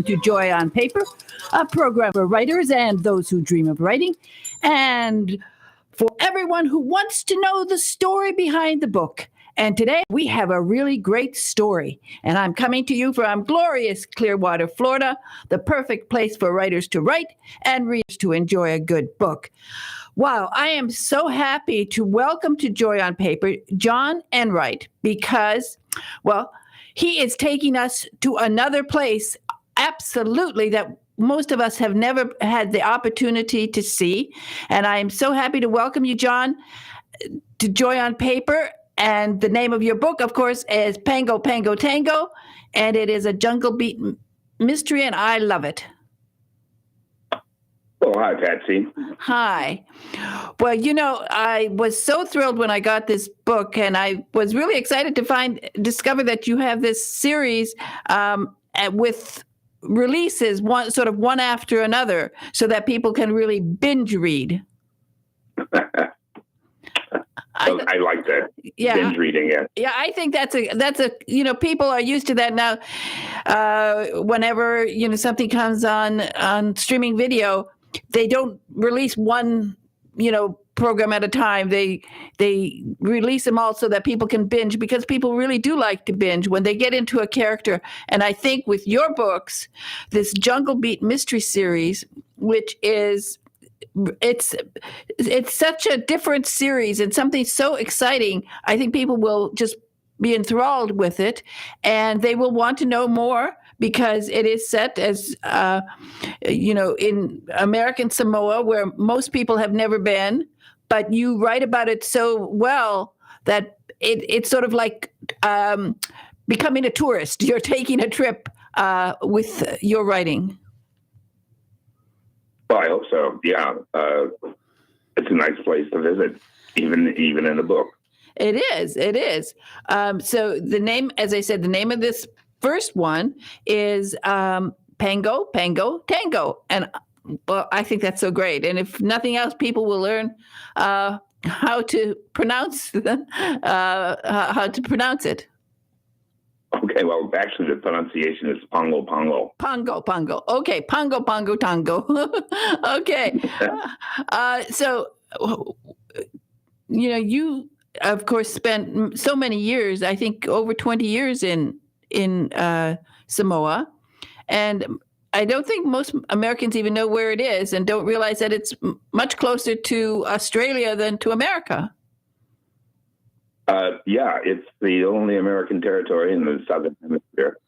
To Joy on Paper, a program for writers and those who dream of writing, and for everyone who wants to know the story behind the book. And today we have a really great story, and I'm coming to you from glorious Clearwater, Florida, the perfect place for writers to write and readers to enjoy a good book. Wow, I am so happy to welcome to Joy on Paper John Enright because, well, he is taking us to another place absolutely that most of us have never had the opportunity to see. And I am so happy to welcome you, John, to Joy on Paper. And the name of your book, of course, is Pango, Pango, Tango. And it is a jungle beat mystery, and I love it. Oh, hi, Patsy. Hi. Well, you know, I was so thrilled when I got this book, and I was really excited to discover that you have this series with releases one after another, so that people can really binge read. I like that. Yeah, binge reading. Yeah, I think that's a people are used to that now. Whenever something comes on streaming video, they don't release one program at a time. They release them all so that people can binge, because people really do like to binge when they get into a character. And I think with your books, this Jungle Beat mystery series, which is it's such a different series and something so exciting, I think people will just be enthralled with it, and they will want to know more, because it is set as in American Samoa, where most people have never been. But you write about it so well that it's sort of like becoming a tourist. You're taking a trip with your writing. Well, I hope so. Yeah, it's a nice place to visit, even in a book. It is. It is. So the name, as I said, the name of this first one is Pango, Pango, Tango, and well, I think that's so great. And if nothing else, people will learn how to pronounce it. Okay, well, actually, the pronunciation is Pongo, Pongo. Pongo, Pongo. Okay, Pongo, Pongo, Tango. Okay. So, you, of course, spent so many years, I think over 20 years in Samoa. And I don't think most Americans even know where it is, and don't realize that it's much closer to Australia than to America. Yeah, it's the only American territory in the Southern Hemisphere.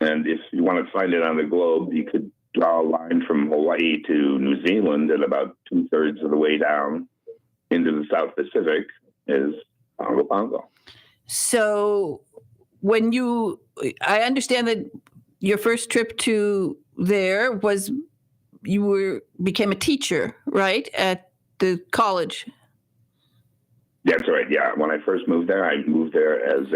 And if you want to find it on the globe, you could draw a line from Hawaii to New Zealand, and about 2/3 of the way down into the South Pacific is Pongo, Pongo. So I understand that your first trip to there was you became a teacher, right, at the college? That's right. Yeah. When I first moved there, I moved there as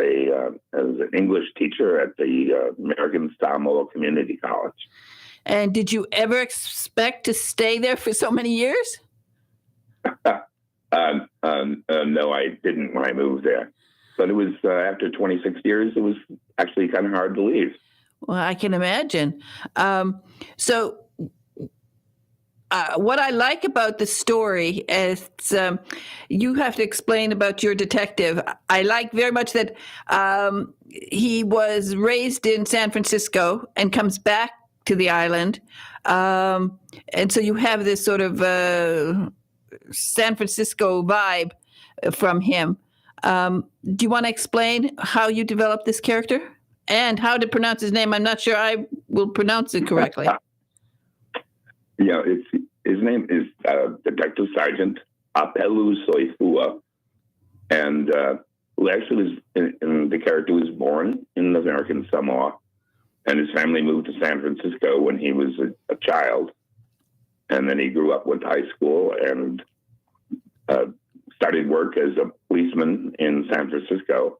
an English teacher at the American Samoa Community College. And did you ever expect to stay there for so many years? No, I didn't when I moved there. But it was after 26 years, it was actually kind of hard to leave. Well, I can imagine. So what I like about the story is you have to explain about your detective. I like very much that he was raised in San Francisco and comes back to the island. And so you have this sort of San Francisco vibe from him. Do you want to explain how you developed this character and how to pronounce his name? I'm not sure I will pronounce it correctly. Yeah, his name is Detective Sergeant Apelu Soifua, and who actually the character was born in American Samoa, and his family moved to San Francisco when he was a child, and then he grew up, went to high school, and started work as a policeman in San Francisco.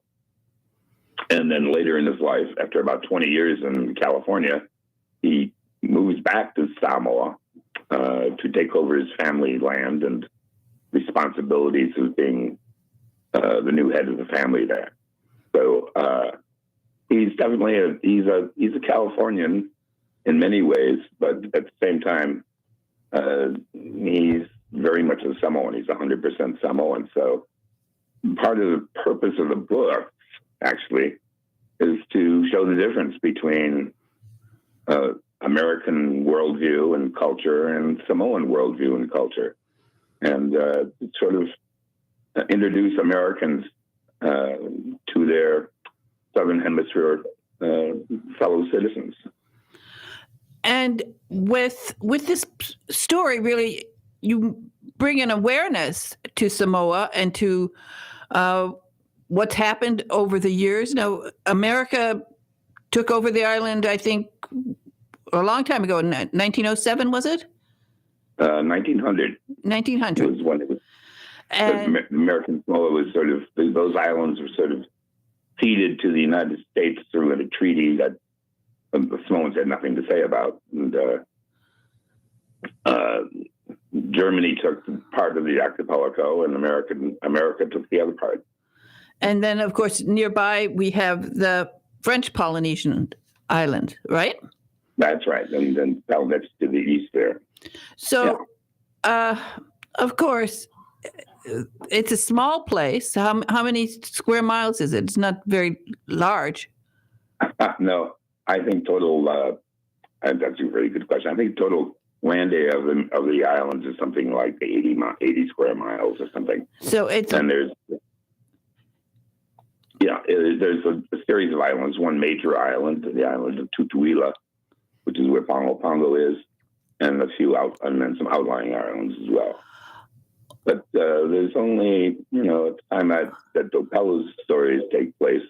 And then later in his life, after about 20 years in California, he moves back to Samoa to take over his family land and responsibilities of being the new head of the family there. So he's definitely he's a Californian in many ways, but at the same time, he's very much a Samoan. He's 100% Samoan. So part of the purpose of the book, actually, is to show the difference between American worldview and culture and Samoan worldview and culture, and sort of introduce Americans to their Southern Hemisphere fellow citizens. And with this story, really, you bring an awareness to Samoa and to what's happened over the years. Now, America took over the island, I think, a long time ago. 1907, was it? 1900. 1900 was when it was. And American Samoa was sort of, those islands were sort of ceded to the United States through a treaty that the Samoans had nothing to say about. And Germany took part of the archipelago, and America took the other part. And then, of course, nearby we have the French Polynesian island, right? That's right. And then that's to the east there. So, of course, it's a small place. How many square miles is it? It's not very large. No, I think total, that's a very good question. I think total land area of the islands is something like 80 square miles or something. So it's... And there's a series of islands, one major island, the island of Tutuila, which is where Pongo Pongo is, and and then some outlying islands as well. But there's only, at the time that Dopelu's stories take place,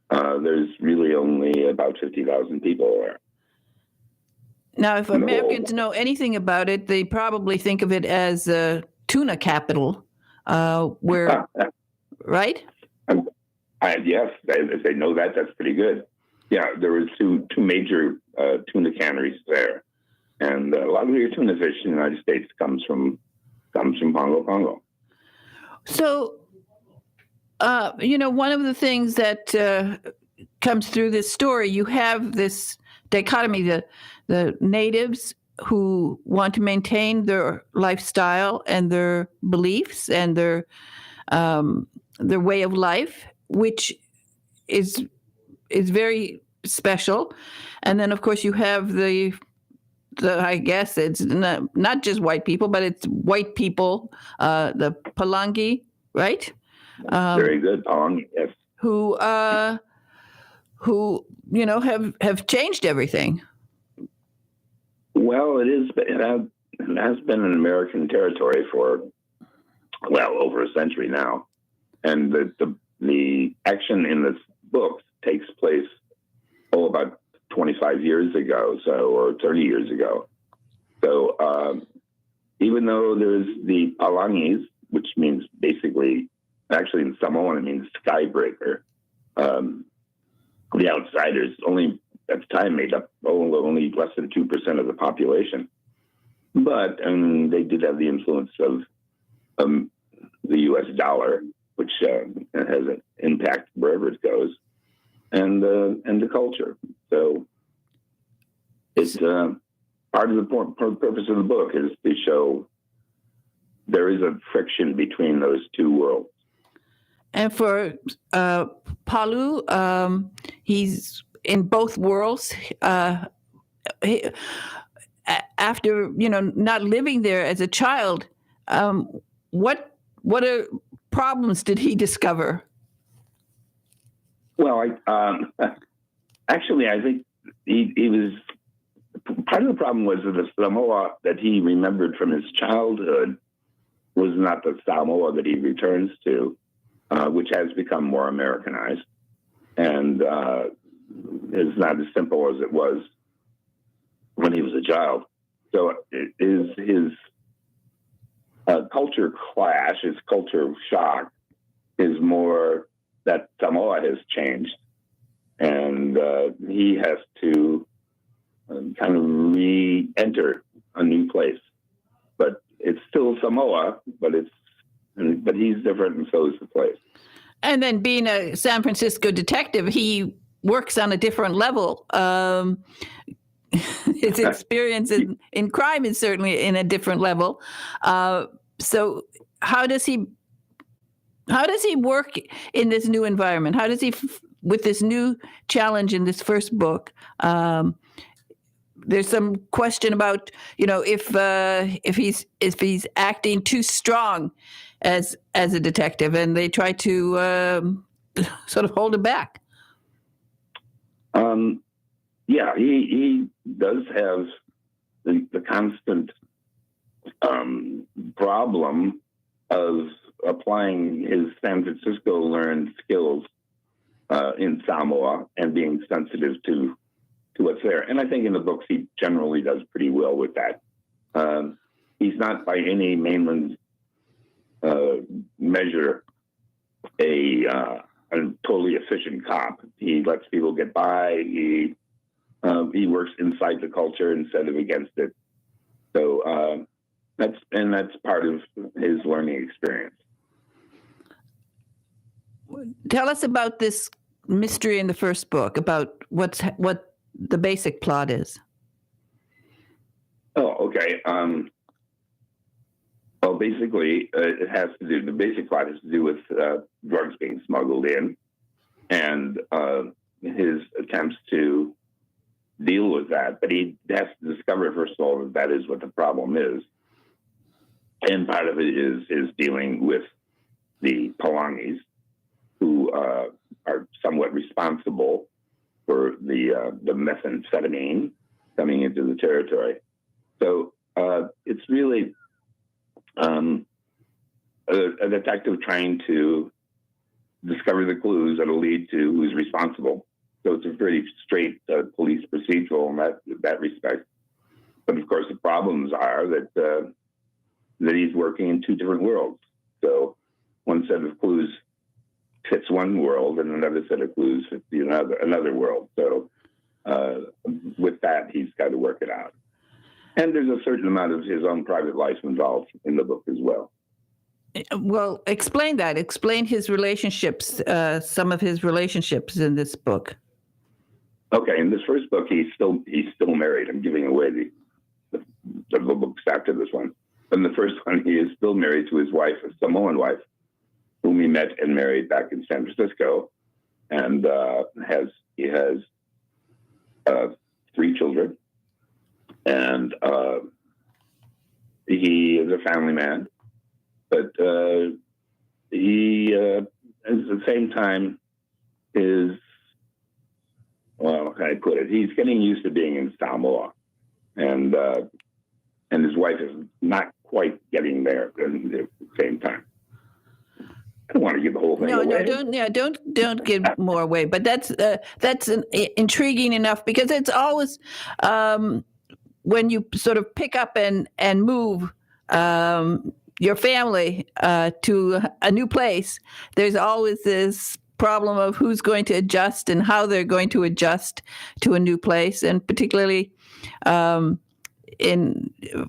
there's really only about 50,000 people there. Now, if Americans know anything about it, they probably think of it as a tuna capital, where, right? Yes, if they know that, that's pretty good. Yeah, there were two major tuna canneries there, and a lot of your tuna fish in the United States comes from Pongo Pongo. So, one of the things that comes through this story, you have this dichotomy: the natives who want to maintain their lifestyle and their beliefs and their way of life, which is very special. And then, of course, you have the I guess it's not just white people, but it's white people, the Palangi, right? Very good, Palangi, yes. Who have changed everything. Well, it has been an American territory for over a century now, and the action in this book takes place about 25 years ago, or 30 years ago. So even though there's the Palangis, which means basically, actually in Samoan it means skybreaker, the outsiders only at the time made up only less than 2% of the population, but they did have the influence of the U.S. dollar, which has an impact wherever it goes, and the culture. So it's part of the purpose of the book is to show there is a friction between those two worlds. And for Palu, he's in both worlds. After not living there as a child, what problems did he discover? Well, actually, I think he was part of the problem was that the Samoa that he remembered from his childhood was not the Samoa that he returns to, which has become more Americanized and is not as simple as it was when he was a child. So his culture clash, his culture shock, is more that Samoa has changed, and he has to kind of re-enter a new place. But it's still Samoa, but he's different, and so is the place. And then, being a San Francisco detective, he works on a different level. his experience in crime is certainly in a different level. So how does he work in this new environment? How does he, with this new challenge in this first book? There's some question about, if he's acting too strong as a detective, and they try to sort of hold him back. Yeah, he does have the constant problem of applying his San Francisco learned skills in Samoa and being sensitive to what's there. And I think in the books he generally does pretty well with that. He's not by any mainland measure a totally efficient cop. He lets people get by. He works inside the culture instead of against it. So that's part of his learning experience. Tell us about this mystery in the first book, about what the basic plot is. Oh, okay. Well, basically, the basic plot has to do with drugs being smuggled in, and his attempts to deal with that. But he has to discover, first of all, that is what the problem is. And part of it is dealing with the Palangis, who are somewhat responsible for the methamphetamine coming into the territory. So it's really a detective trying to discover the clues that will lead to who's responsible. So it's a pretty straight police procedural in that respect. But of course, the problems are that he's working in two different worlds. So one set of clues fits one world, and another set of clues fits another world. So with that, he's got to work it out. And there's a certain amount of his own private life involved in the book as well. Well, explain that. Explain his relationships, some of his relationships in this book. Okay, in this first book, he's still married. I'm giving away the books after this one. In the first one, he is still married to his wife, a Samoan wife, whom he met and married back in San Francisco, and he has 3 children, and he is a family man, but he at the same time is, well, how can I put it? He's getting used to being in Samoa, and his wife is not quite getting there at the same time. I don't want to give the whole thing away. Don't give more away. But that's intriguing enough, because it's always when you sort of pick up and move your family to a new place, there's always this problem of who's going to adjust and how they're going to adjust to a new place, and particularly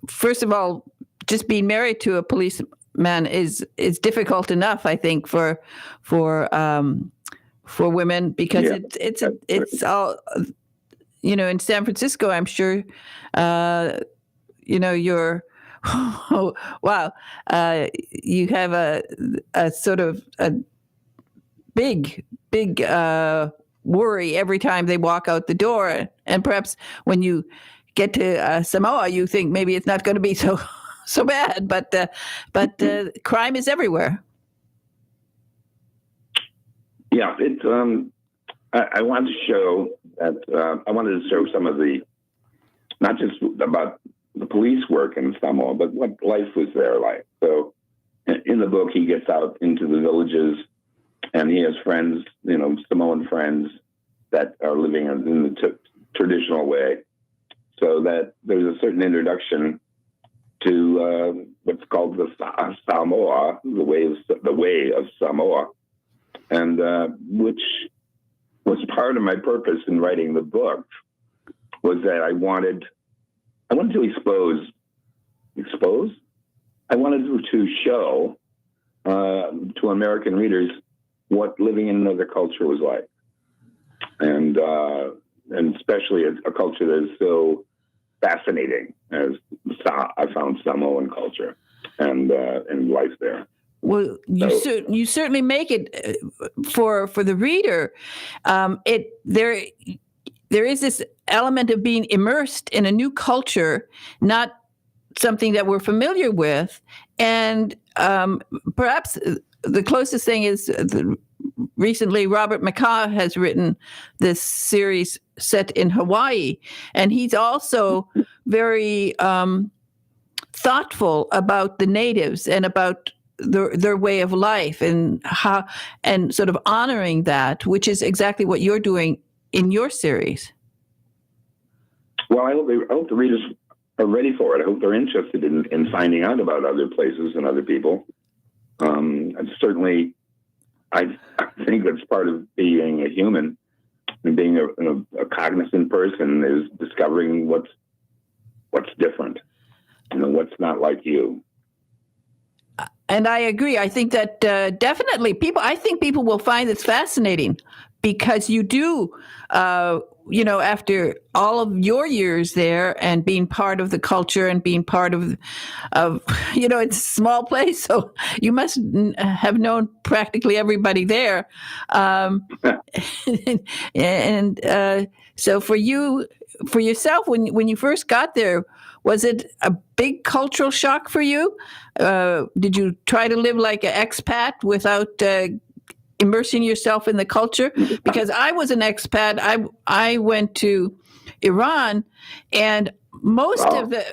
first of all, just being married to a policeman is difficult enough, I think, for women, because it's all, in San Francisco, I'm sure, you're, oh, wow, you have a sort of a big worry every time they walk out the door, and perhaps when you get to Samoa, you think maybe it's not going to be so bad, but crime is everywhere. Yeah, it's. I wanted to show that. I wanted to show some of the, not just about the police work in Samoa, but what life was there like. So, in the book, he gets out into the villages, and he has friends, Samoan friends that are living in the traditional way. So that there's a certain introduction to what's called the Samoa, the way of Samoa, and which was part of my purpose in writing the book, was that I wanted to expose. I wanted to show to American readers what living in another culture was like, and and especially a culture that is so fascinating as I found Samoan culture and life there. Well, you certainly make it for the reader. There is this element of being immersed in a new culture, not something that we're familiar with, and perhaps the closest thing is recently Robert McCaw has written this series set in Hawaii, and he's also very thoughtful about the natives and about their way of life and sort of honoring that, which is exactly what you're doing in your series. Well, I hope the readers are ready for it. I hope they're interested in finding out about other places and other people. And certainly, I think that's part of being a human and being a cognizant person is discovering what's different, what's not like you. And I agree. I think that definitely people will find this fascinating because you do, after all of your years there and being part of the culture and being part of it's a small place, so you must have known practically everybody there. So for yourself, when you first got there, was it a big cultural shock for you? Did you try to live like an expat without immersing yourself in the culture? Because I was an expat. I went to Iran, and most of the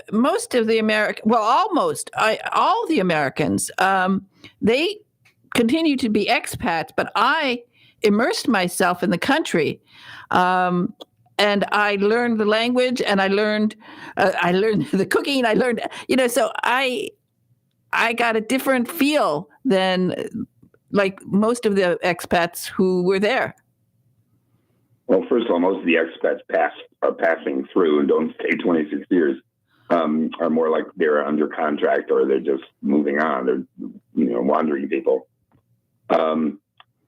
all the Americans, they continue to be expats, but I immersed myself in the country. And I learned the language, and I learned the cooking. I learned, so I got a different feel than like most of the expats who were there. Well, first of all, most of the expats are passing through and don't stay 26 years. Are more like they're under contract or they're just moving on. They're wandering people. Well,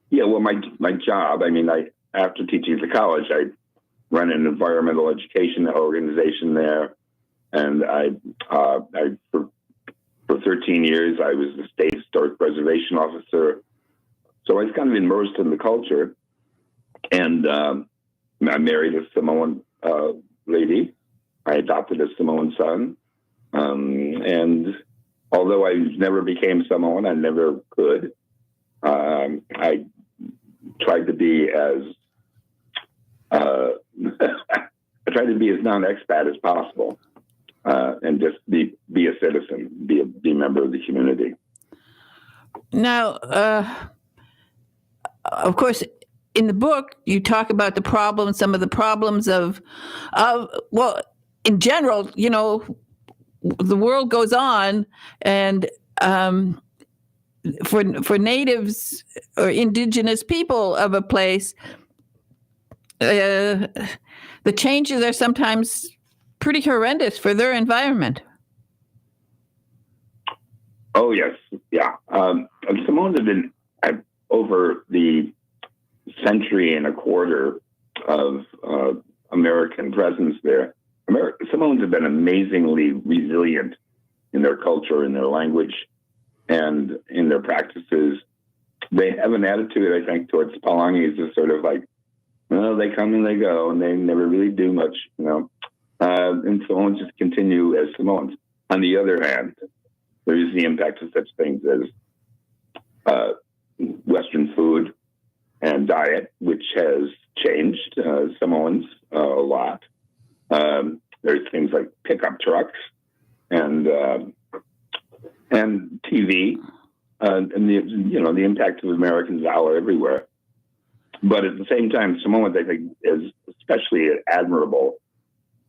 my job. After teaching at the college, I run an environmental education organization there, and for 13 years I was the state historic preservation officer. So I was kind of immersed in the culture, and I married a Samoan lady. I adopted a Samoan son, and although I never became Samoan, I never could. I tried to be as non-expat as possible, and just be a citizen, be a member of the community. Now, of course, in the book, you talk about some of the problems of in general, the world goes on, and for natives or indigenous people of a place, the changes are sometimes pretty horrendous for their environment. Oh, yes. Yeah. Samoans have been, over the century and a quarter of American presence there, Samoans have been amazingly resilient in their culture, in their language, and in their practices. They have an attitude, I think, towards Palangis is sort of like, well, they come and they go, and they never really do much, and Samoans just continue as Samoans. On the other hand, there is the impact of such things as Western food and diet, which has changed Samoans a lot. There's things like pickup trucks and TV, and the impact of Americans all everywhere. But at the same time, Samoans, I think, is especially admirable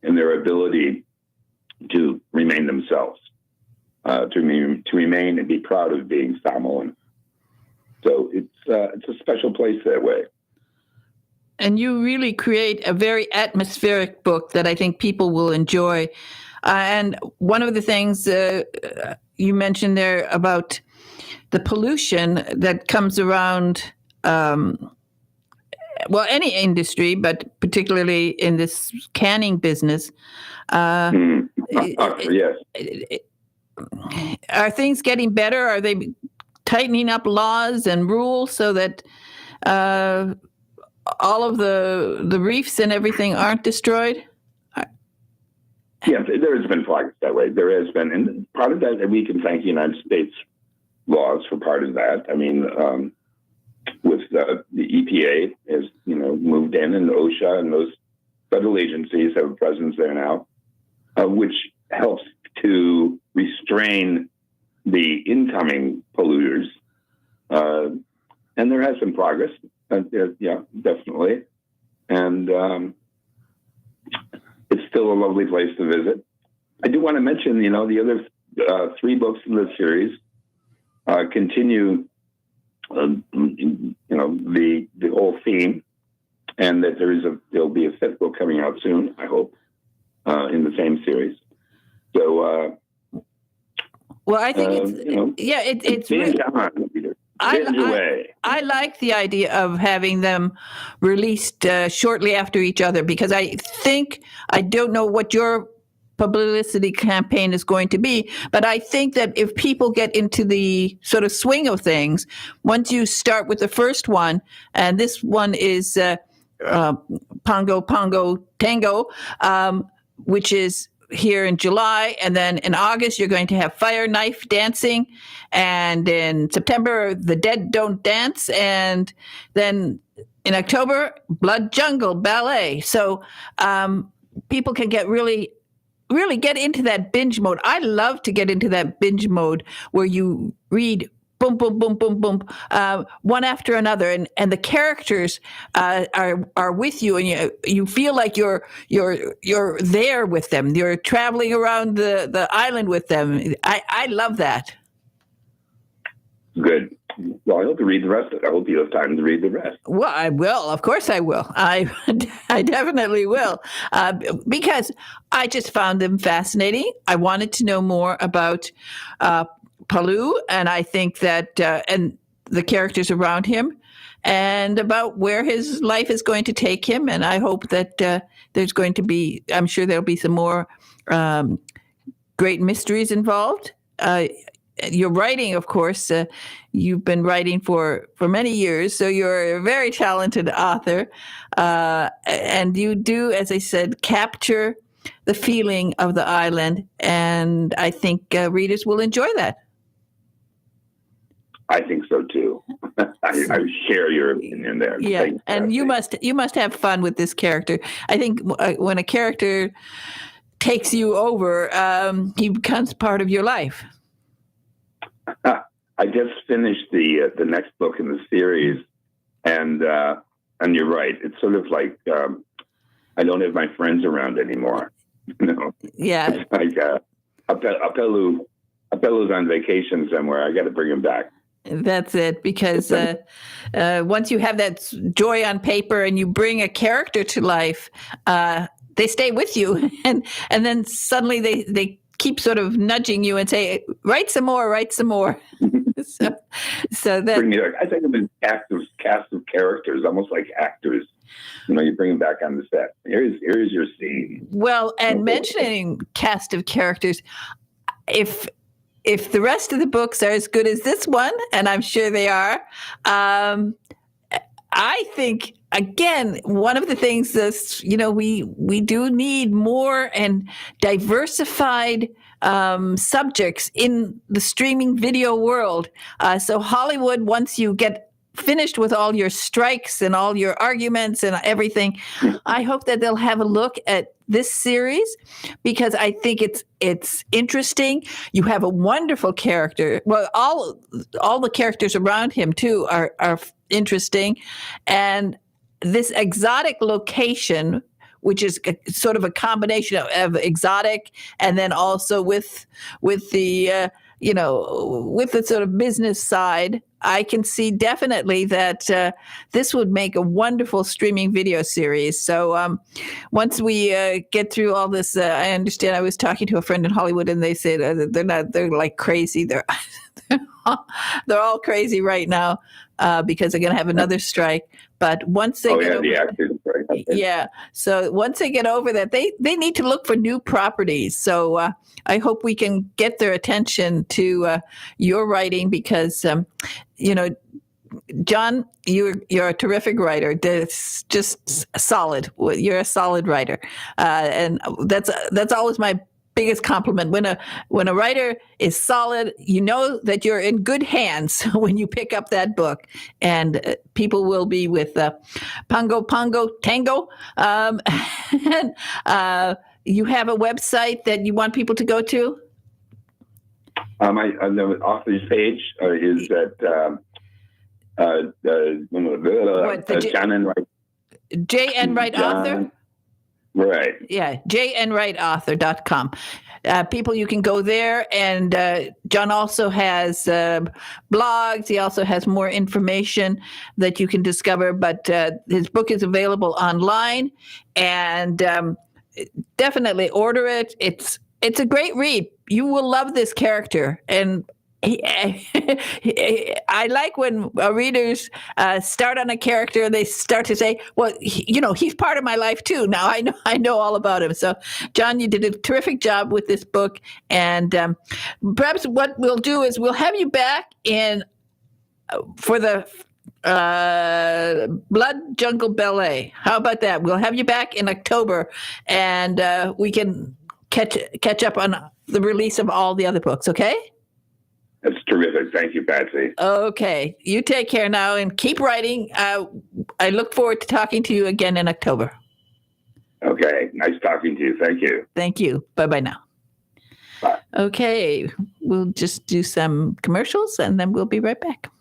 in their ability to remain themselves, to remain and be proud of being Samoan. So it's a special place that way. And you really create a very atmospheric book that I think people will enjoy. And one of the things you mentioned there about the pollution that comes around well, any industry, but particularly in this canning business. Yes. Are things getting better? Are they tightening up laws and rules so that all of the reefs and everything aren't destroyed? Yes, there has been progress that way. There has been, and part of that we can thank the United States laws for part of that. I mean, with the EPA has moved in, and OSHA and those federal agencies have a presence there now, which helps to restrain the incoming polluters. And there has been progress. Yeah, definitely. And it's still a lovely place to visit. I do want to mention, the other 3 books in the series continue, the whole theme, and that there'll be a 5th book coming out soon, I hope, in the same series. So, well, I think it's really, I like the idea of having them released shortly after each other, because I don't know what your publicity campaign is going to be, but I think that if people get into the sort of swing of things, once you start with the first one, and this one is Pongo Pongo Tango, which is here in July, and then in August you're going to have Fire Knife Dancing, and in September The Dead Don't Dance, and then in October Blood Jungle Ballet. So people can get really get into that binge mode. I love to get into that binge mode where you read boom, boom, boom, boom, boom, one after another, and the characters are with you, and you feel like you're there with them. You're traveling around the island with them. I love that. Good. Well, I hope you read the rest of it. I hope you have time to read the rest. Well, I will. Of course I will. I definitely will, because I just found them fascinating. I wanted to know more about Palu, and I think that and the characters around him, and about where his life is going to take him. And I hope that there's going to be, I'm sure there'll be some more great mysteries involved. Your writing, of course, you've been writing for many years, so you're a very talented author. And you do, as I said, capture the feeling of the island, and I think readers will enjoy that. I think so too. I share your opinion there. Yeah, and you must have fun with this character. I think when a character takes you over, he becomes part of your life. I just finished the next book in the series, and you're right. It's sort of like I don't have my friends around anymore. Yeah. It's like Apelu's on vacation somewhere. I got to bring him back. That's it, because once you have that joy on paper and you bring a character to life, they stay with you, and then suddenly they keep sort of nudging you and say, write some more. so that I think of an cast of characters, almost like actors. You bring them back on the set. Here's your scene. Well, and mentioning cast of characters, if the rest of the books are as good as this one, and I'm sure they are, I think, again, one of the things is, we do need more and diversified subjects in the streaming video world. So Hollywood, once you get finished with all your strikes and all your arguments and everything, I hope that they'll have a look at this series, because I think it's interesting. You have a wonderful character. Well, all the characters around him too are interesting, and this exotic location, which is sort of a combination of exotic and then also with the with the sort of business side I can see definitely that this would make a wonderful streaming video series. So once we get through all this, I understand. I was talking to a friend in Hollywood, and they said they're like crazy. They're all crazy right now because they're going to have another strike. But once they get over the actors, right? yeah. So once they get over that, they need to look for new properties. So I hope we can get their attention to your writing because, John, you're a terrific writer. That's just solid. You're a solid writer, and that's always my biggest compliment. When a writer is solid, you know that you're in good hands when you pick up that book, and people will be with Pongo Tango. And you have a website that you want people to go to? The author's page is at John and Wright. J.N. Wright Author? Right. Yeah, jnwrightauthor.com. People, you can go there. And John also has blogs. He also has more information that you can discover. But his book is available online. And definitely order it. It's a great read. You will love this character. And I like when readers start on a character and they start to say, well, he's part of my life too. Now I know all about him. So John, you did a terrific job with this book. And perhaps what we'll do is we'll have you back for the Blood Jungle Ballet. How about that? We'll have you back in October and we can catch up on the release of all the other books. Okay? That's terrific. Thank you, Patsy. Okay. You take care now and keep writing. I look forward to talking to you again in October. Okay. Nice talking to you. Thank you. Thank you. Bye-bye now. Bye. Okay. We'll just do some commercials and then we'll be right back.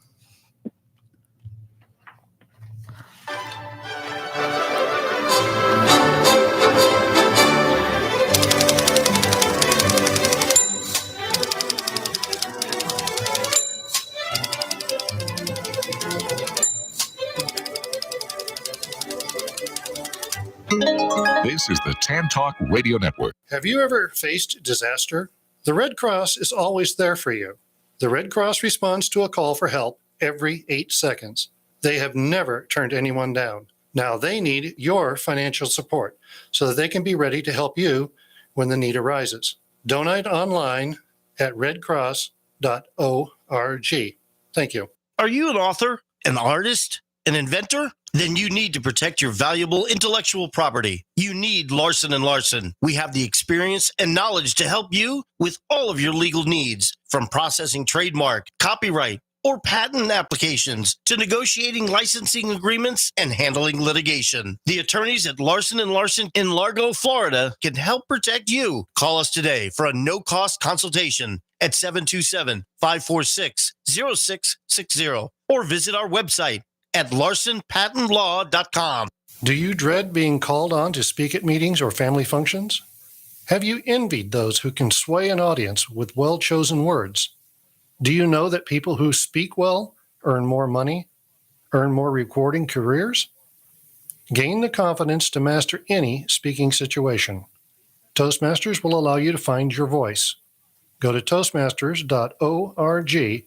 This is the Tan Talk Radio Network. Have you ever faced disaster? The Red Cross is always there for you. The Red Cross responds to a call for help every 8 seconds. They have never turned anyone down. Now they need your financial support so that they can be ready to help you when the need arises. Donate online at redcross.org. Thank you. Are you an author, an artist, an inventor? Then you need to protect your valuable intellectual property. You need Larson & Larson. We have the experience and knowledge to help you with all of your legal needs, from processing trademark, copyright, or patent applications to negotiating licensing agreements and handling litigation. The attorneys at Larson & Larson in Largo, Florida can help protect you. Call us today for a no-cost consultation at 727-546-0660 or visit our website at larsonpatentlaw.com. Do you dread being called on to speak at meetings or family functions? Have you envied those who can sway an audience with well-chosen words? Do you know that people who speak well earn more money, earn more rewarding careers? Gain the confidence to master any speaking situation. Toastmasters will allow you to find your voice. Go to toastmasters.org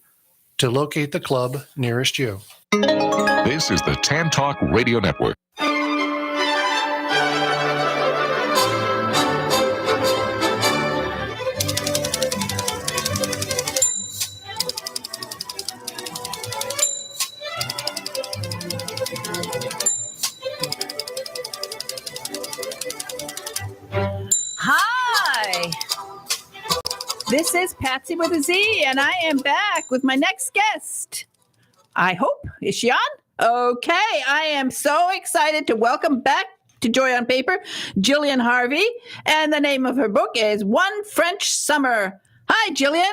to locate the club nearest you. This is the Tan Talk Radio Network. Hi, this is Patsy with a Z, and I am back with my next guest. I hope. Is she on? Okay, I am so excited to welcome back to Joy on Paper, Jillian Harvey, and the name of her book is One French Summer. Hi, Jillian.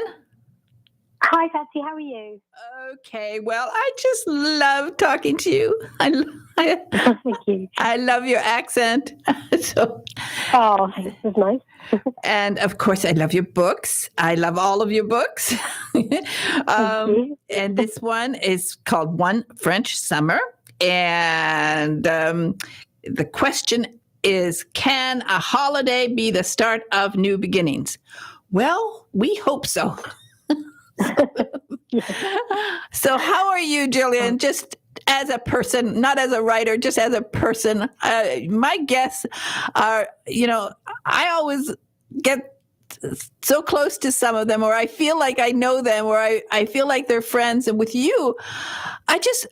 Hi, Patsy. How are you? Okay, well, I just love talking to you. Thank you. I love your accent. Oh, this is nice. And of course, I love your books. I love all of your books. And this one is called One French Summer. And the question is, can a holiday be the start of new beginnings? Well, we hope so. So how are you, Jillian? Just as a person, not as a writer, just as a person. My guests are, I always get so close to some of them, or I feel like I know them, or I feel like they're friends. And with you,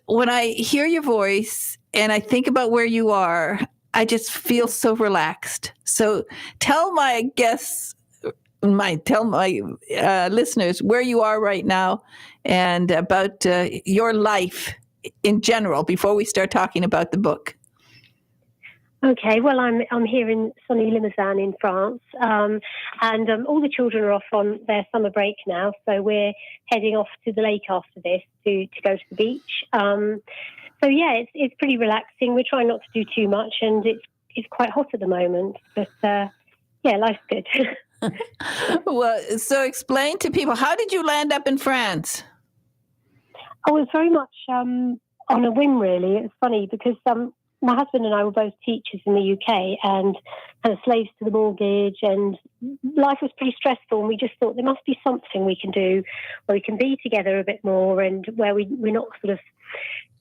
when I hear your voice and I think about where you are, I just feel so relaxed. So tell my guests, tell my listeners where you are right now and about your life in general before we start talking about the book. Okay, well, I'm here in sunny Limousin in France, and all the children are off on their summer break now, so we're heading off to the lake after this to go to the beach. So yeah, it's pretty relaxing. We're trying not to do too much, and it's quite hot at the moment, but yeah, life's good. Well, so explain to people, how did you land up in France? Oh, it's very much on a whim, really. It's funny because my husband and I were both teachers in the UK and kind of slaves to the mortgage, and life was pretty stressful, and we just thought there must be something we can do where we can be together a bit more and where we're not sort of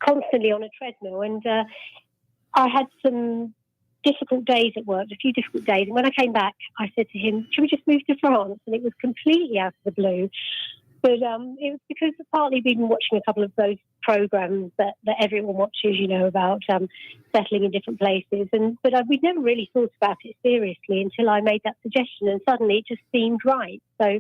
constantly on a treadmill. And I had some difficult days at work, a few difficult days. And when I came back, I said to him, should we just move to France? And it was completely out of the blue. But it was because partly we've been watching a couple of those programs that everyone watches, about settling in different places. But we'd never really thought about it seriously until I made that suggestion, and suddenly it just seemed right. So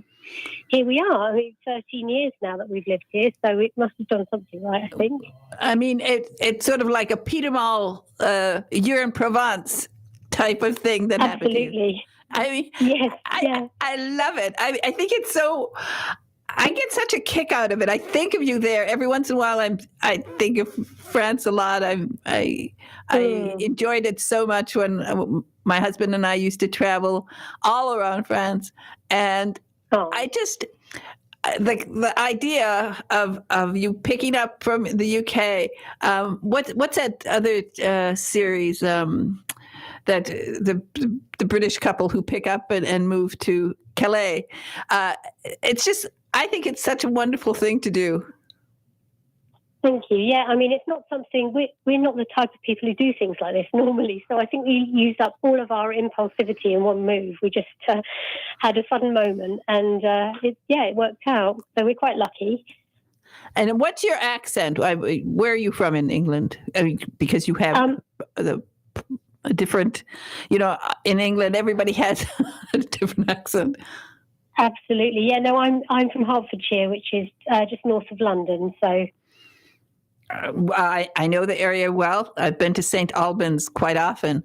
here we are. I mean, 13 years now that we've lived here, so it must have done something right, I think. I mean, it's sort of like a Peter Mall, you're in Provence type of thing that happened to you. Absolutely. I mean, yes, I love it. I think it's so... I get such a kick out of it. I think of you there every once in a while. I think of France a lot. I enjoyed it so much when my husband and I used to travel all around France, and I just the idea of you picking up from the UK. What's that other series that the British couple who pick up and move to Calais? It's just. I think it's such a wonderful thing to do. Thank you. Yeah, I mean, it's not something, we're not the type of people who do things like this normally. So I think we used up all of our impulsivity in one move. We just had a sudden moment, and it worked out. So we're quite lucky. And what's your accent? Where are you from in England? I mean, because you have a different, in England, everybody has a different accent. Absolutely. Yeah, no, I'm from Hertfordshire, which is just north of London. So I know the area well. I've been to St. Albans quite often.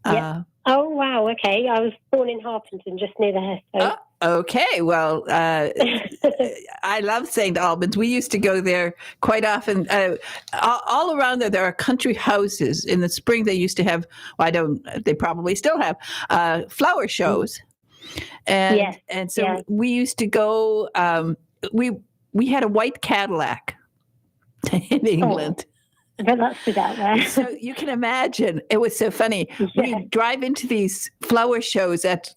Yeah. Oh, wow. Okay. I was born in Harpenden, just near there. So. Okay. Well, I love St. Albans. We used to go there quite often. All around there are country houses. In the spring, they used to have, they probably still have, flower shows. And so we used to go, we had a white Cadillac in England. But that stood out there. So you can imagine, it was so funny. Yeah. We drive into these flower shows at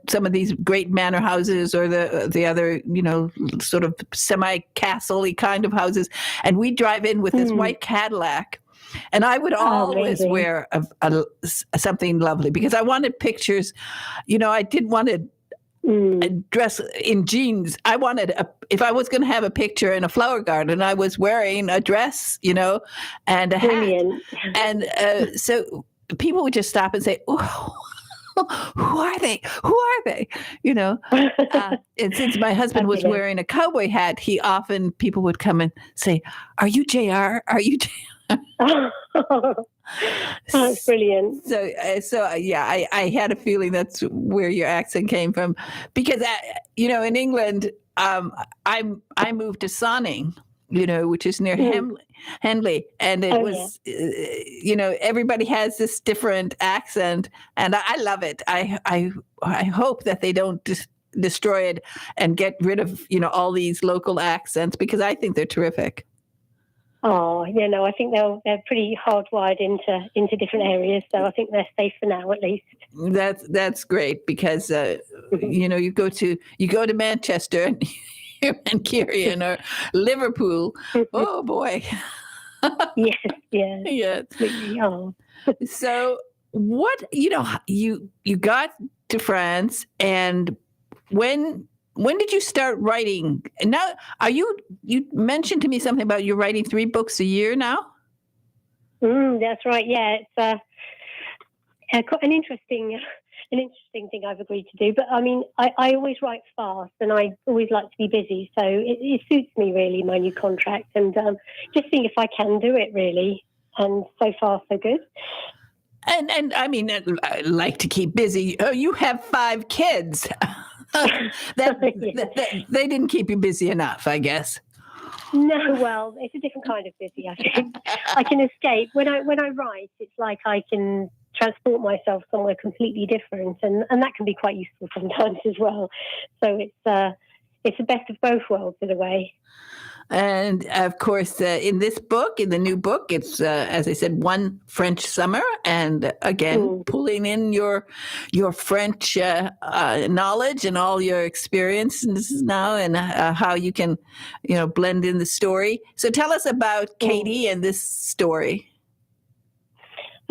some of these great manor houses or the other, sort of semi-castle-y kind of houses. And we drive in with this white Cadillac. And I would always wear something lovely because I wanted pictures. I didn't want to dress in jeans. I wanted, if I was going to have a picture in a flower garden, I was wearing a dress, and a hat. And so people would just stop and say, "Oh, who are they? Who are they?" And since my husband was wearing a cowboy hat, people would come and say, "Are you JR? Are you JR?" That's brilliant. So I had a feeling that's where your accent came from, because in England, I moved to Sonning, which is near Henley. And it was, everybody has this different accent, and I love it. I hope that they don't destroy it and get rid of, all these local accents, because I think they're terrific. Oh, I think they're pretty hardwired into different areas, so I think they're safe for now, at least. That's great, because you go to Manchester and Mancunian or Liverpool. Oh boy. Yes. Yeah. Oh. So what you got to France, and when did you start writing? And now you mentioned to me something about you writing 3 books a year now? That's right. Yeah, it's quite an interesting thing I've agreed to do. But I mean, I always write fast, and I always like to be busy. So it suits me really, my new contract, and just seeing if I can do it really. And so far, so good. And I mean, I like to keep busy. Oh, you have 5 kids. They didn't keep you busy enough, I guess. No, well, it's a different kind of busy, I think. I can escape. When I write, it's like I can transport myself somewhere completely different, and that can be quite useful sometimes as well. So it's the best of both worlds in a way. And of course, in this book, in the new book, it's, as I said, One French Summer. And again, pulling in your French knowledge and all your experiences now, and how you can, blend in the story. So tell us about Katie and this story.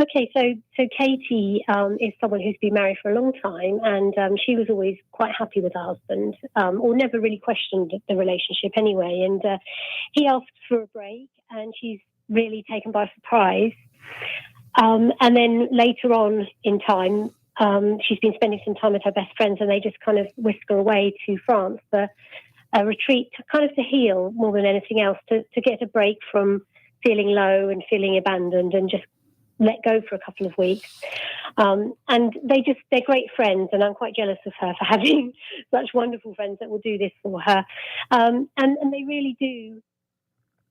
Okay, so Katie is someone who's been married for a long time, and she was always quite happy with her husband, or never really questioned the relationship anyway. And he asked for a break, and she's really taken by surprise. And then later on in time, she's been spending some time with her best friends, and they just kind of whisk her away to France for a retreat, kind of to heal more than anything else, to get a break from feeling low and feeling abandoned, and just let go for a couple of weeks. And they're great friends, and I'm quite jealous of her for having such wonderful friends that will do this for her. And they really do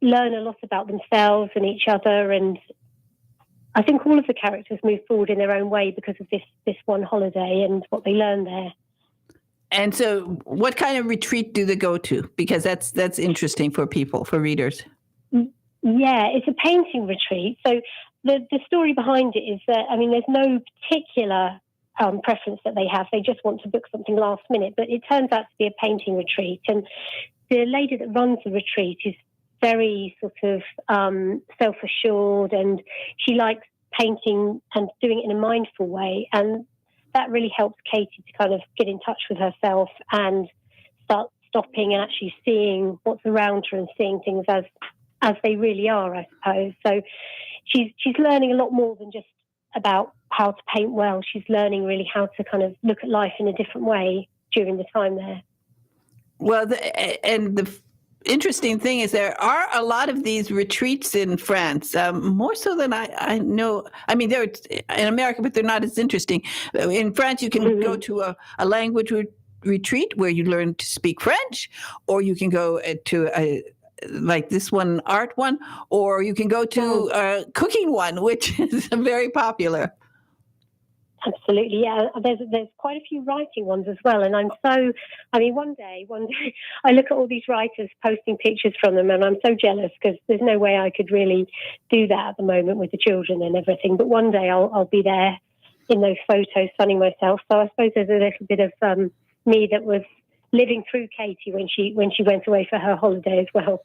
learn a lot about themselves and each other, and I think all of the characters move forward in their own way because of this one holiday and what they learn there. And so what kind of retreat do they go to? Because that's interesting for people, for readers. Yeah, it's a painting retreat. So the story behind it is that, I mean, there's no particular preference that they have. They just want to book something last minute, but it turns out to be a painting retreat. And the lady that runs the retreat is very sort of self-assured, and she likes painting and doing it in a mindful way. And that really helps Katie to kind of get in touch with herself and start stopping and actually seeing what's around her and seeing things as they really are, I suppose. So she's learning a lot more than just about how to paint well. She's learning really how to kind of look at life in a different way during the time there. Well, the interesting thing is there are a lot of these retreats in France, more so than I know. I mean, they're in America, but they're not as interesting. In France, you can go to a language retreat where you learn to speak French, or you can go to like this one, art one, or you can go to a cooking one, which is very popular. Absolutely, yeah. There's quite a few writing ones as well, and one day I look at all these writers posting pictures from them, and I'm so jealous because there's no way I could really do that at the moment with the children and everything. But one day I'll be there in those photos, sunning myself. So I suppose there's a little bit of me that was living through Katie when she went away for her holiday as well.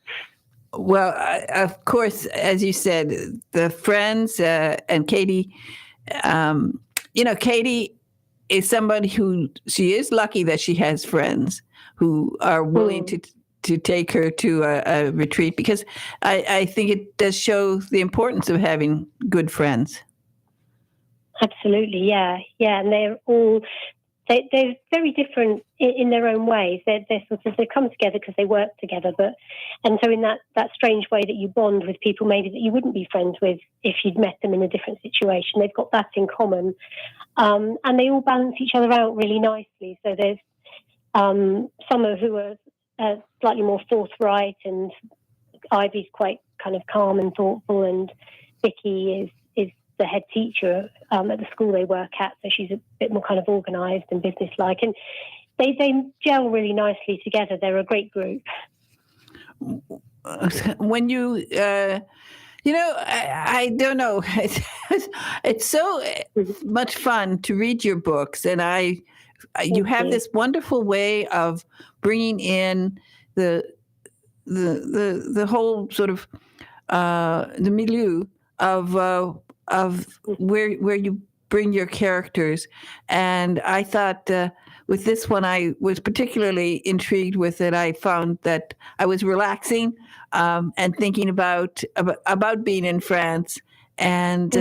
Well, of course, as you said, the friends and Katie. Katie is somebody she is lucky that she has friends who are willing to take her to a retreat, because I think it does show the importance of having good friends. Absolutely, yeah. And they're very different in their own ways. They're sort of, they come together because they work together, and so in that strange way that you bond with people maybe that you wouldn't be friends with if you'd met them in a different situation. They've got that in common, and they all balance each other out really nicely. So there's some who are slightly more forthright and Ivy's quite kind of calm and thoughtful, and Vicky is the head teacher at the school they work at, so she's a bit more kind of organised and businesslike, and they gel really nicely together. They're a great group. When you, I don't know, it's so much fun to read your books, and you have this wonderful way of bringing in the whole sort of the milieu of where you bring your characters. And I thought with this one, I was particularly intrigued with it. I found that I was relaxing and thinking about being in France, and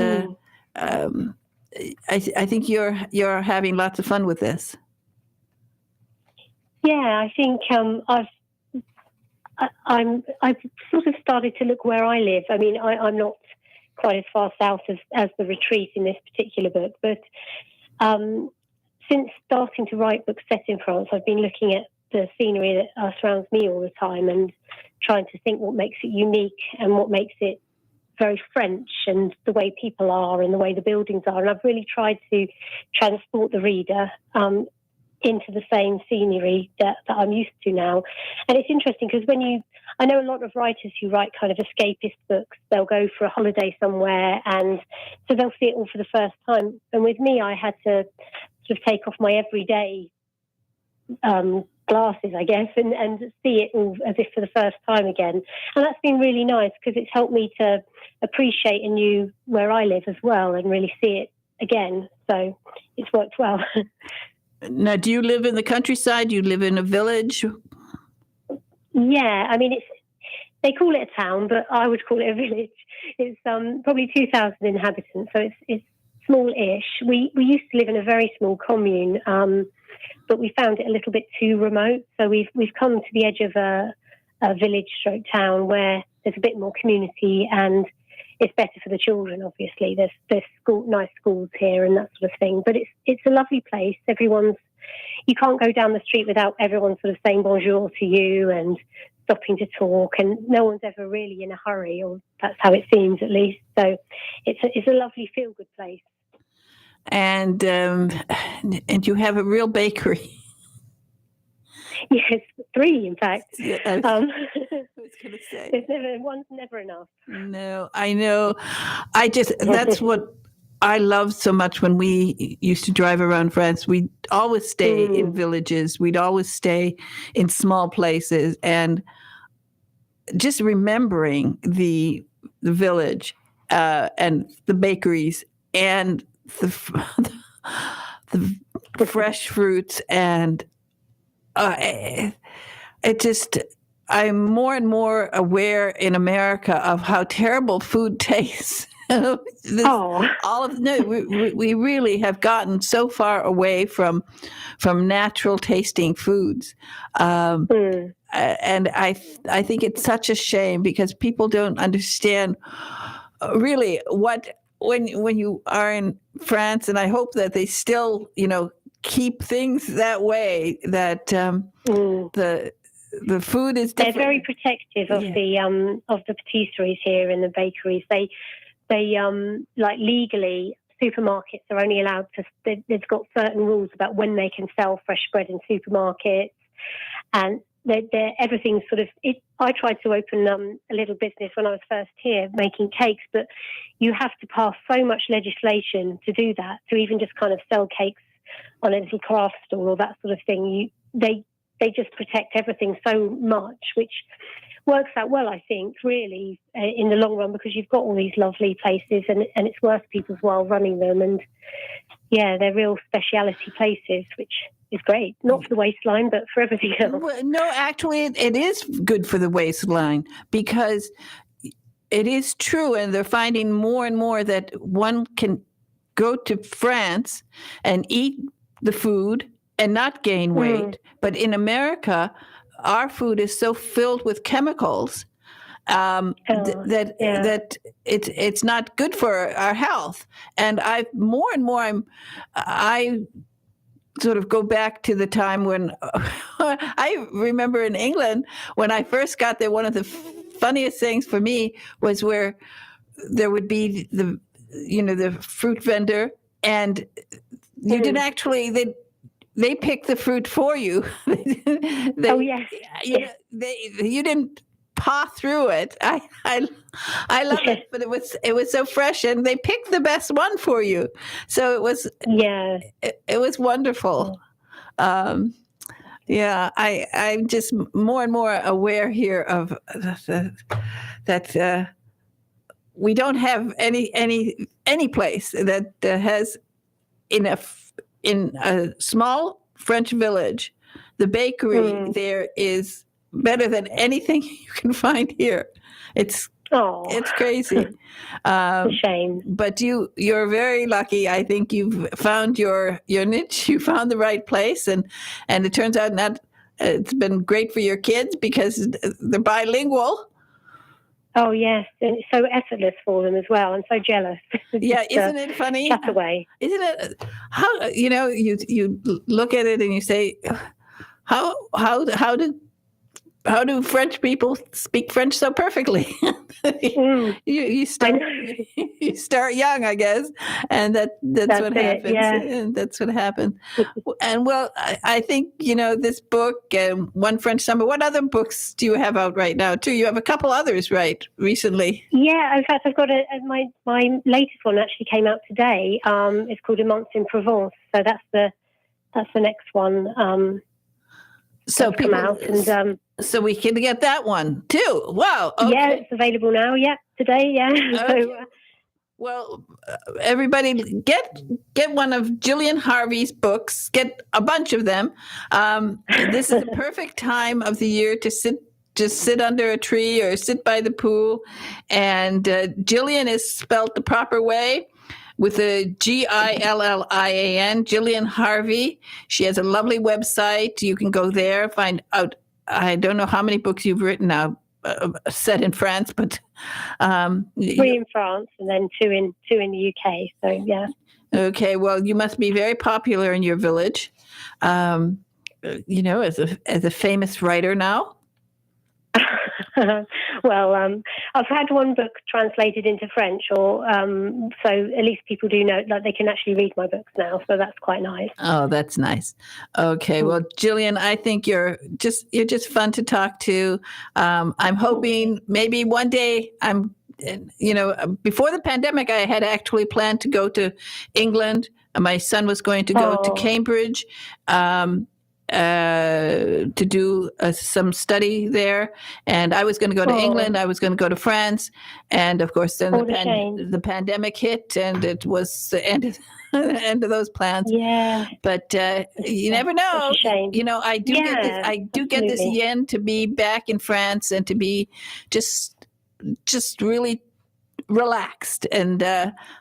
I think you're having lots of fun with this. Yeah, I think I've sort of started to look where I live. I mean, I'm not quite as far south as the retreat in this particular book, but since starting to write books set in France, I've been looking at the scenery that surrounds me all the time and trying to think what makes it unique and what makes it very French, and the way people are and the way the buildings are. And I've really tried to transport the reader into the same scenery that I'm used to now. And it's interesting because I know a lot of writers who write kind of escapist books, they'll go for a holiday somewhere, and so they'll see it all for the first time. And with me, I had to sort of take off my everyday glasses, I guess, and see it all as if for the first time again. And that's been really nice because it's helped me to appreciate anew where I live as well and really see it again. So it's worked well. Now, do you live in the countryside? Do you live in a village? Yeah, I mean, they call it a town, but I would call it a village. It's probably 2,000 inhabitants, so it's small-ish. We used to live in a very small commune, but we found it a little bit too remote. So we've come to the edge of a village town where there's a bit more community, and it's better for the children, obviously. There's nice schools here and that sort of thing. But it's a lovely place. You can't go down the street without everyone sort of saying bonjour to you and stopping to talk, and no one's ever really in a hurry, or that's how it seems at least. So it's a lovely feel-good place. And you have a real bakery. Yes, 3 in fact. Yeah, I was going to say. One's never enough. No, I know. That's what I loved so much when we used to drive around France. We'd always stay in villages. We'd always stay in small places. And just remembering the village and the bakeries and the fresh fruits, and I'm more and more aware in America of how terrible food tastes. We really have gotten so far away from natural tasting foods, and I think it's such a shame because people don't understand really when you are in France, and I hope that they still keep things that way, that the food is different. They're very protective of the patisseries here and the bakeries. They like legally, supermarkets are only allowed to. They've got certain rules about when they can sell fresh bread in supermarkets, and everything's sort of. I tried to open a little business when I was first here, making cakes, but you have to pass so much legislation to do that. To even just kind of sell cakes on a little craft store or that sort of thing, they just protect everything so much, which works out well, I think, really, in the long run, because you've got all these lovely places and it's worth people's while running them. And, yeah, they're real speciality places, which is great. Not for the waistline, but for everything else. Well, no, actually, it is good for the waistline because it is true, and they're finding more and more that one can go to France and eat the food and not gain weight. But in America, our food is so filled with chemicals that it's not good for our health. And I sort of go back to the time when I remember in England when I first got there. One of the funniest things for me was where there would be the fruit vendor, and you didn't actually, they picked the fruit for you. Oh, yes. You didn't paw through it. I love it, but it was so fresh, and they picked the best one for you. So it was it was wonderful. I'm just more and more aware here of that we don't have any place that has in a small French village, the bakery there is better than anything you can find here. It's crazy. A shame. But you're very lucky. I think you've found your niche. You found the right place, and it turns out it's been great for your kids because they're bilingual. Oh, yes. And it's so effortless for them as well. I'm so jealous. Yeah, isn't it funny? Chat away. Isn't it? How, you look at it and you say, how do French people speak French so perfectly? You start young, I guess, and that's what happens. Yeah. And that's what happens. And well, I think this book, One French Summer. What other books do you have out right now? Too, you have a couple others, right? Recently. Yeah, in fact, I've got my latest one actually came out today. It's called A Month in Provence. So that's the next one. So people come out and. So we can get that one too. Wow. Okay. Yeah, it's available now. Yeah, today. Yeah. Okay. So, well, everybody get one of Jillian Harvey's books. Get a bunch of them. This is the perfect time of the year to sit under a tree or sit by the pool. And Jillian is spelled the proper way, with a Gillian, Jillian Harvey. She has a lovely website. You can go there, find out. I don't know how many books you've written now, set in France, but 3 in France and then two in the UK. So yeah. Okay, well, you must be very popular in your village, as a famous writer now. Well, I've had one book translated into French, so at least people do know, like they can actually read my books now. So that's quite nice. Oh, that's nice. Okay, well, Jillian, I think you're just fun to talk to. I'm hoping maybe one day before the pandemic, I had actually planned to go to England. My son was going to go to Cambridge. To do some study there, and I was going to go to England. I was going to go to France, and of course, then the pandemic hit, and it was the end of those plans. Yeah, but you never know. I do get this yen to be back in France and to be just really relaxed, and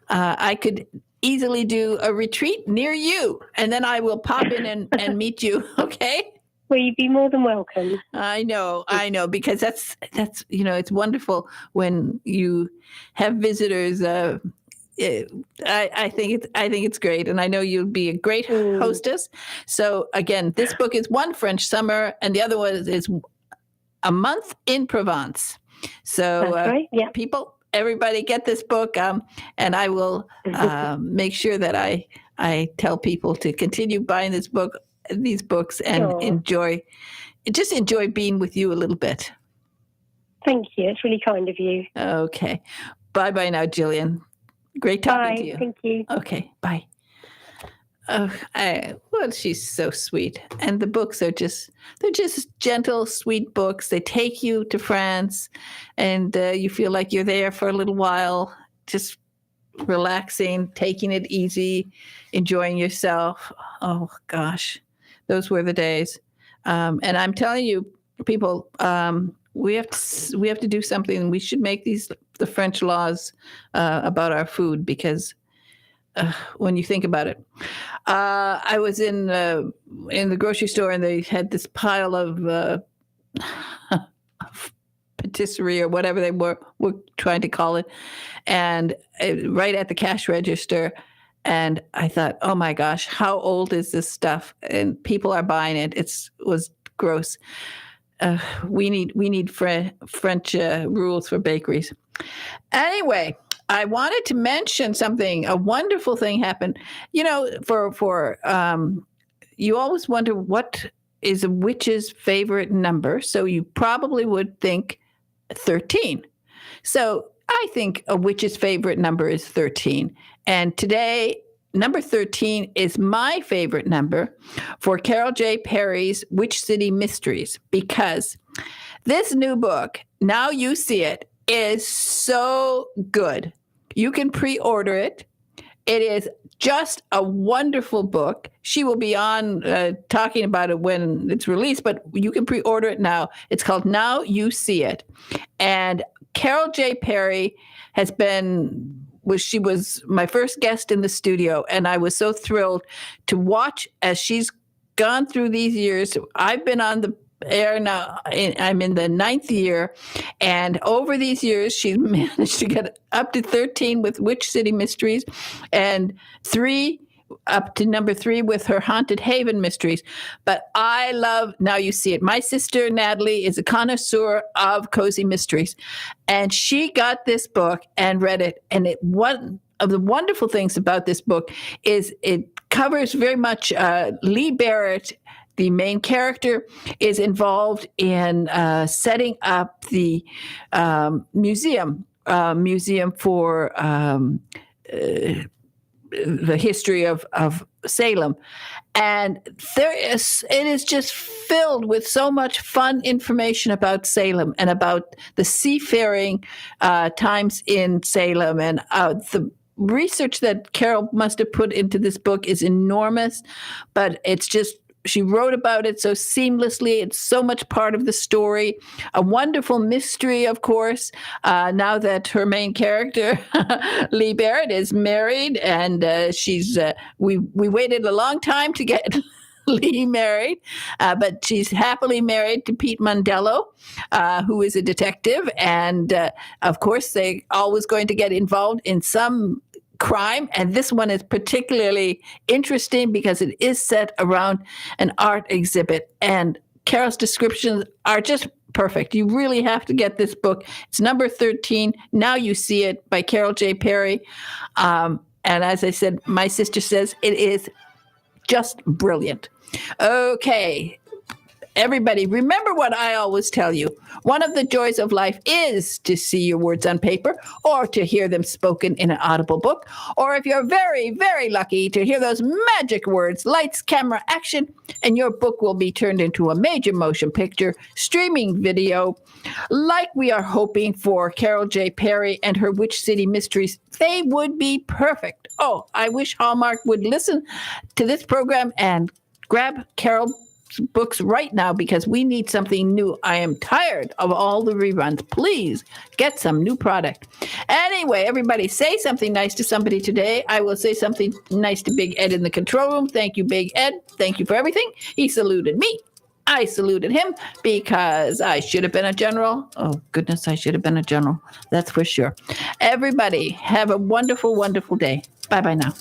I could easily do a retreat near you, and then I will pop in and meet you. Okay. Well, you'd be more than welcome. I know, because that's it's wonderful when you have visitors. I think it's great, and I know you'll be a great hostess. So again, this book is One French Summer, and the other one is A Month in Provence. So that's right. Yeah. People. Everybody get this book, and I will make sure that I tell people to continue buying these books, and enjoy being with you a little bit. Thank you. It's really kind of you. Okay. Bye now, Jillian. Great talking to you. Thank you. Okay. Bye. She's so sweet. And the books they're just gentle, sweet books. They take you to France, and you feel like you're there for a little while, just relaxing, taking it easy, enjoying yourself. Oh gosh, those were the days. And I'm telling you, people, we have to do something. We should make the French laws about our food, because when you think about it, I was in the grocery store, and they had this pile of patisserie or whatever they were trying to call it, and right at the cash register. And I thought, oh my gosh, how old is this stuff? And people are buying it. It was gross. we need French rules for bakeries. Anyway, I wanted to mention something. A wonderful thing happened. You know, for you always wonder what is a witch's favorite number. So you probably would think 13. So I think a witch's favorite number is 13. And today, number 13 is my favorite number for Carol J. Perry's Witch City Mysteries, because this new book, Now You See It, is so good. You can pre-order it. It is just a wonderful book. She will be on talking about it when it's released, but you can pre-order it now. It's called Now You See It. And Carol J. Perry she was my first guest in the studio, and I was so thrilled to watch as she's gone through these years. I've been on the air now. I'm in the 9th year, and over these years, she's managed to get up to 13 with Witch City Mysteries, and up to number 3 with her Haunted Haven Mysteries. But I love Now You See It. My sister Natalie is a connoisseur of cozy mysteries, and she got this book and read it. And one of the wonderful things about this book is it covers very much Lee Barrett. The main character is involved in setting up the museum for the history of Salem. And it is just filled with so much fun information about Salem and about the seafaring times in Salem. And the research that Carol must have put into this book is enormous, but it's just, she wrote about it so seamlessly. It's so much part of the story. A wonderful mystery, of course, now that her main character, Lee Barrett, is married, and we waited a long time to get Lee married, but she's happily married to Pete Mondello, who is a detective. And of course, they're always going to get involved in some crime, and this one is particularly interesting because it is set around an art exhibit, and Carol's descriptions are just perfect. You really have to get this book. It's number 13, Now You See It, by Carol J. Perry. And as I said, my sister says it is just brilliant. Okay. Everybody, remember what I always tell you. One of the joys of life is to see your words on paper, or to hear them spoken in an audible book, or if you're very, very lucky, to hear those magic words, lights, camera, action, and your book will be turned into a major motion picture, streaming video, like we are hoping for Carol J. Perry and her Witch City Mysteries. They would be perfect. Oh, I wish Hallmark would listen to this program and grab Carol books right now, because we need something new. I am tired of all the reruns. Please get some new product. Anyway, everybody, say something nice to somebody today. I will say something nice to Big Ed in the control room. Thank you, Big Ed. Thank you for everything. He saluted me. I saluted him because I should have been a general. Oh, goodness, I should have been a general. That's for sure. Everybody, have a wonderful, wonderful day. Bye-bye now.